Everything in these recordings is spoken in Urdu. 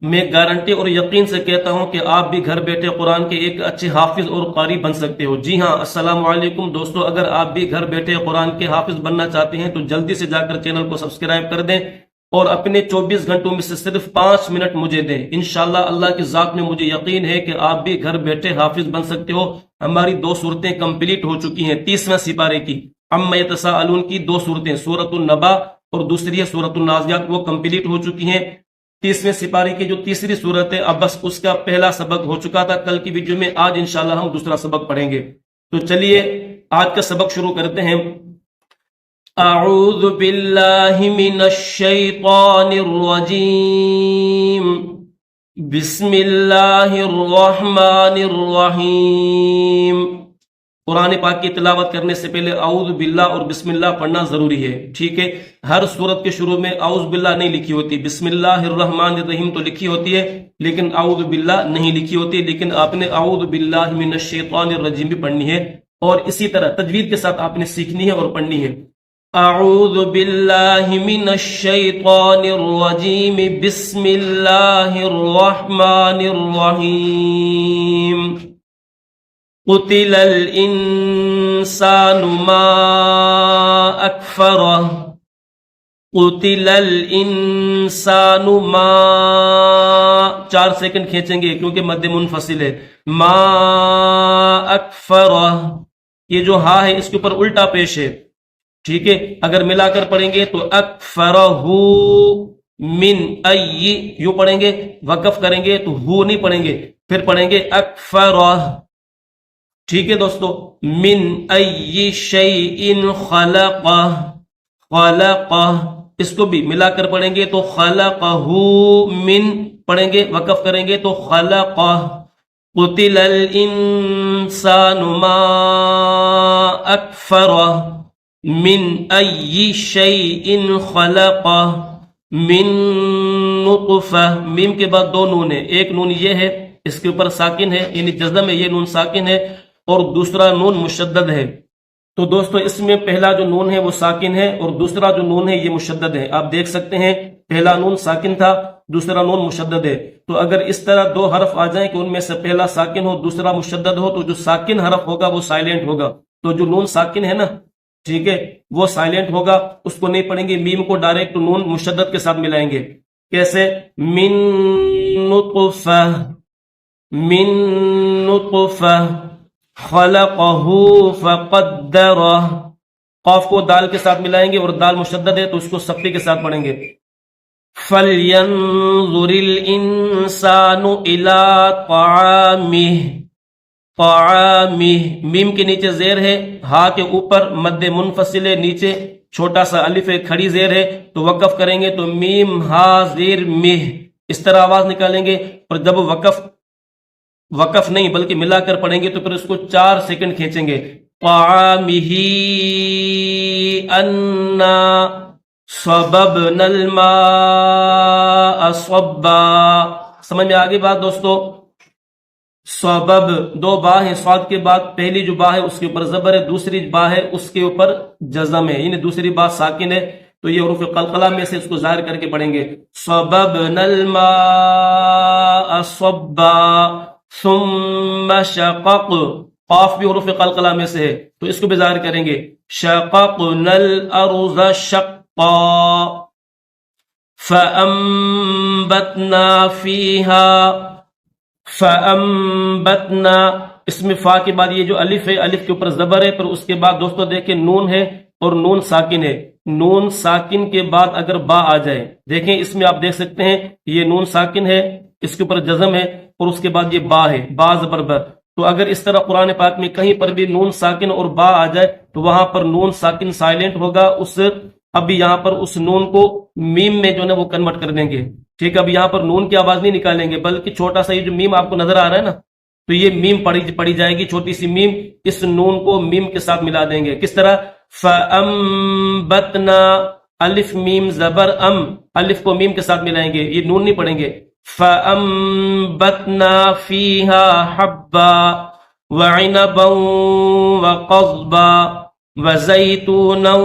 میں گارنٹی اور یقین سے کہتا ہوں کہ آپ بھی گھر بیٹھے قرآن کے ایک اچھے حافظ اور قاری بن سکتے ہو۔ جی ہاں، السلام علیکم دوستو، اگر آپ بھی گھر بیٹھے قرآن کے حافظ بننا چاہتے ہیں تو جلدی سے جا کر چینل کو سبسکرائب کر دیں اور اپنے 24 گھنٹوں میں سے صرف 5 منٹ مجھے دیں۔ انشاءاللہ اللہ کی ذات میں مجھے یقین ہے کہ آپ بھی گھر بیٹھے حافظ بن سکتے ہو۔ ہماری 2 صورتیں کمپلیٹ ہو چکی ہیں، 30ویں سپارے کی عما یتساءلون کی 2 صورتیں، سورۃ النبا اور دوسری ہے سورۃ النازعات، وہ کمپلیٹ ہو چکی ہیں۔ 30ویں سپارے کی جو تیسری صورت ہے، اب بس اس کا پہلا سبق ہو چکا تھا کل کی ویڈیو میں، آج انشاءاللہ ہم دوسرا سبق پڑھیں گے۔ تو چلیے آج کا سبق شروع کرتے ہیں۔ اعوذ باللہ من الشیطان الرجیم، بسم اللہ الرحمن الرحیم۔ قرآن پاک کی تلاوت کرنے سے پہلے اعوذ باللہ اور بسم اللہ پڑھنا ضروری ہے، ٹھیک ہے؟ ہر سورت کے شروع میں اعوذ باللہ نہیں لکھی ہوتی، بسم اللہ الرحمن الرحیم تو لکھی ہوتی ہے، لیکن اعوذ باللہ نہیں لکھی ہوتی۔ لیکن آپ نے اعوذ باللہ من الشیطان الرجیم بھی پڑھنی ہے، اور اسی طرح تجوید کے ساتھ آپ نے سیکھنی ہے اور پڑھنی ہے۔ اعوذ باللہ من الشیطان الرجیم، بسم اللہ الرحمن الرحیم۔ قتل الانسان ما اکفرہ، قتل الانسان ما، 4 سیکنڈ کھینچیں گے کیونکہ مد منفصل ہے، ما اکفرہ، یہ جو ہا ہے اس کے اوپر الٹا پیش ہے، ٹھیک ہے؟ اگر ملا کر پڑھیں گے تو اکفرہ من ای یوں پڑھیں گے، وقف کریں گے تو ہو نہیں پڑھیں گے، پھر پڑھیں گے اکفرہ، ٹھیک ہے دوستو؟ من ای شیء خلقہ، خلقہ، اس کو بھی ملا کر پڑھیں گے تو خلقہ من پڑھیں گے، وقف کریں گے تو خلقہ۔ قتل الانسان ما اکفرہ، من ای شیء خلقہ، من نطفہ، میم کے بعد 2 نون ہے، ایک نون یہ ہے اس کے اوپر ساکن ہے، یعنی جزم ہے، یہ نون ساکن ہے، اور دوسرا نون مشدد ہے۔ تو دوستو اس میں پہلا جو نون ہے وہ ساکن ہے اور دوسرا جو نون ہے یہ مشدد ہے۔ آپ دیکھ سکتے ہیں پہلا نون ساکن تھا، دوسرا نون مشدد ہے۔ تو اگر اس طرح 2 حرف آ جائیں کہ ان میں سے پہلا ساکن ہو دوسرا مشدد ہو، تو جو ساکن حرف ہوگا وہ سائلنٹ ہوگا۔ تو جو نون ساکن ہے نا، ٹھیک ہے، وہ سائلنٹ ہوگا، اس کو نہیں پڑھیں گے، میم کو ڈائریکٹ نون مشدد کے ساتھ ملائیں گے۔ کیسے؟ من نطفہ، من نطفہ، خلقہ فقدرہ، قاف کو دال کے ساتھ ملائیں گے اور دال مشدد ہے تو اس کو سختی کے ساتھ پڑھیں گے۔ فَلْيَنظُرِ الْإِنسَانُ إِلَىٰ طَعَامِهِ، طعامہ، میم کے نیچے زیر ہے، ہا کے اوپر مد منفصل ہے، نیچے چھوٹا سا الف ہے، کھڑی زیر ہے، تو وقف کریں گے تو میم ہا زیر مہ، اس طرح آواز نکالیں گے۔ اور جب وقف نہیں بلکہ ملا کر پڑھیں گے تو پھر اس کو 4 سیکنڈ کھینچیں گے۔ طعامہ انا صببنا الماء صبا، سمجھ میں آگے بات دوستو؟ سبب 2 با ہیں، صاد کے بعد پہلی جو با ہے اس کے اوپر زبر ہے، دوسری با ہے اس کے اوپر جزم ہے، یعنی دوسری با ساکن ہے، تو یہ حروف قلقلہ میں سے اس کو ظاہر کر کے پڑھیں گے۔ صببنا الماء صبا، ثم شقق، قاف بھی حروف قلقلہ میں سے ہے تو اس کو بھی ظاہر کریں گے۔ شققنا الارض شقا، فانبتنا فیہا، فانبتنا، اس میں فا کے بعد یہ جو الف ہے، الف کے اوپر زبر ہے، پھر اس کے بعد دوستو دیکھیں نون ہے اور نون ساکن ہے۔ نون ساکن کے بعد اگر با آ جائے، دیکھیں اس میں آپ دیکھ سکتے ہیں یہ نون ساکن ہے، اس کے اوپر جزم ہے، اور اس کے بعد یہ با ہے، با زبر بر۔ تو اگر اس طرح قرآن پاک میں کہیں پر بھی نون ساکن اور با آ جائے تو وہاں پر نون ساکن سائلنٹ ہوگا، ابھی یہاں پر اس نون کو میم میں جو ہے وہ کنورٹ کر دیں گے، ٹھیک ہے؟ اب یہاں پر نون کی آواز نہیں نکالیں گے بلکہ چھوٹا سا یہ جو میم آپ کو نظر آ رہا ہے نا، تو یہ میم پڑھی جائے گی، چھوٹی سی میم، اس نون کو میم کے ساتھ ملا دیں گے۔ کس طرح؟ فَأَنبَتْنَا، الف میم زبر ام، الف کو میم کے ساتھ ملائیں گے، یہ نون نہیں پڑھیں گے۔ فَأَنبَتْنَا فِيهَا حَبًّا وَعِنَبًا وَقَضْبًا وَزَيْتُونًا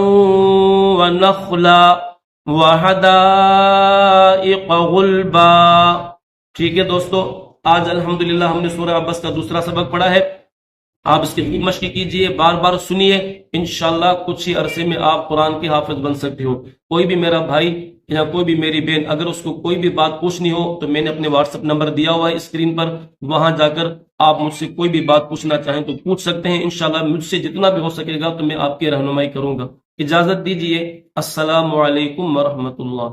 وَنَخْلًا وَحَدَائِقَ غُلْبًا۔ ٹھیک ہے دوستو، آج الحمدللہ ہم نے سورہ عبس کا دوسرا سبق پڑھا ہے. آپ اس کی خوب مشق کیجئے، بار بار سنیے، انشاءاللہ کچھ ہی عرصے میں آپ قرآن کے حافظ بن سکتے ہو. کوئی بھی میرا بھائی یا کوئی بھی میری بہن اگر اس کو کوئی بھی بات پوچھنی ہو تو میں نے اپنے واٹس ایپ نمبر دیا ہوا ہے اسکرین پر، وہاں جا کر آپ مجھ سے کوئی بھی بات پوچھنا چاہیں تو پوچھ سکتے ہیں. انشاءاللہ مجھ سے جتنا بھی ہو سکے گا تو میں آپ کی رہنمائی کروں گا. اجازت دیجئے، السلام علیکم ورحمۃ اللہ.